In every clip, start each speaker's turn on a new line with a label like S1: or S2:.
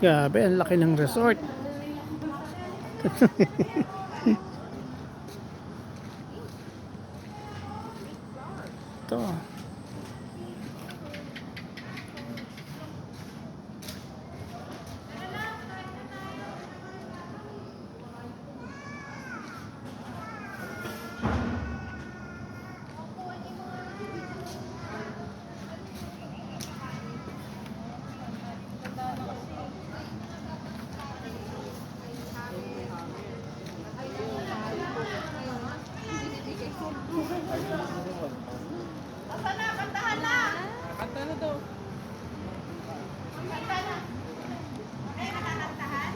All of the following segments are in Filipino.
S1: Grabe, ang laki ng resort. Ito.
S2: Kantahan na! Kanta na daw. Kanta na. Ay, nakakantahan?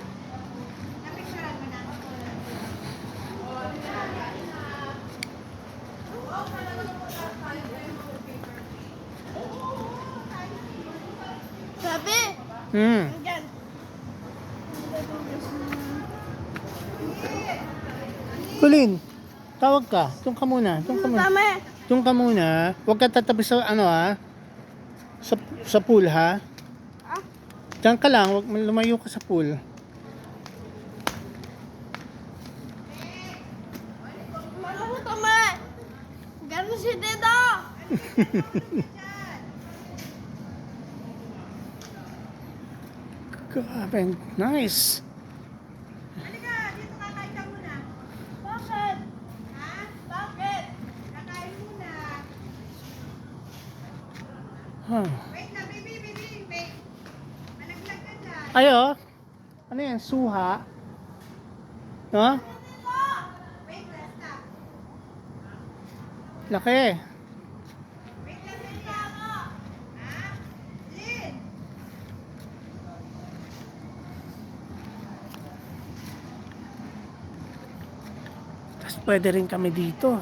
S2: Napicturean mo na. Sabi! Andyan.
S1: Kulin, tawag ka. Doon ka muna. Doon ka muna.
S2: Tama.
S1: Doon ka muna. Huwag ka tatabi sa ano ha. Sa pool ha.
S2: Ah?
S1: Diyan ka lang. Huwag lumayo ka sa pool.
S2: Ano tama? Ganun si Deda.
S1: Grabe, nice.
S2: Halika, dito kakain ka muna. Bakit? Ha? Bakit? Kakain muna.
S1: Huh.
S2: Wait na, baby, wait. Malaglag ka dyan.
S1: Ayo. Ano yan? Suha? No?
S2: Wait, resta.
S1: Laki.
S2: Wait lang, Delia ako. Ha? Lin!
S1: Tapos pwede rin kami dito.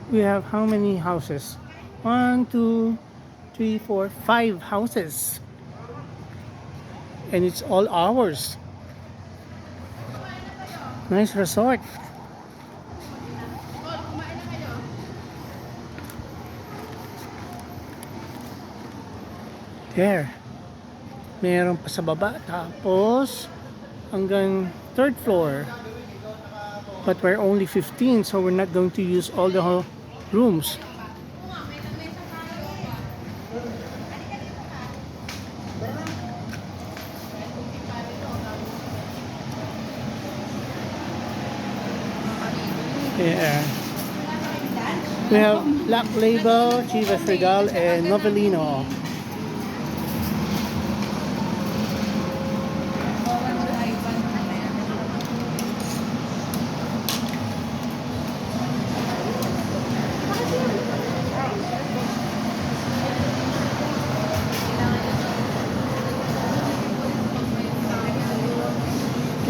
S1: We have how many houses? 1, 2, 3, 4, 5 houses. And it's all ours. Nice resort. There. Meron pa sa baba. Tapos, hanggang third floor. But we're only 15, so we're not going to use all the rooms. Yeah. We have Black Label, Chivas Regal, and Novelino.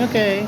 S1: Okay.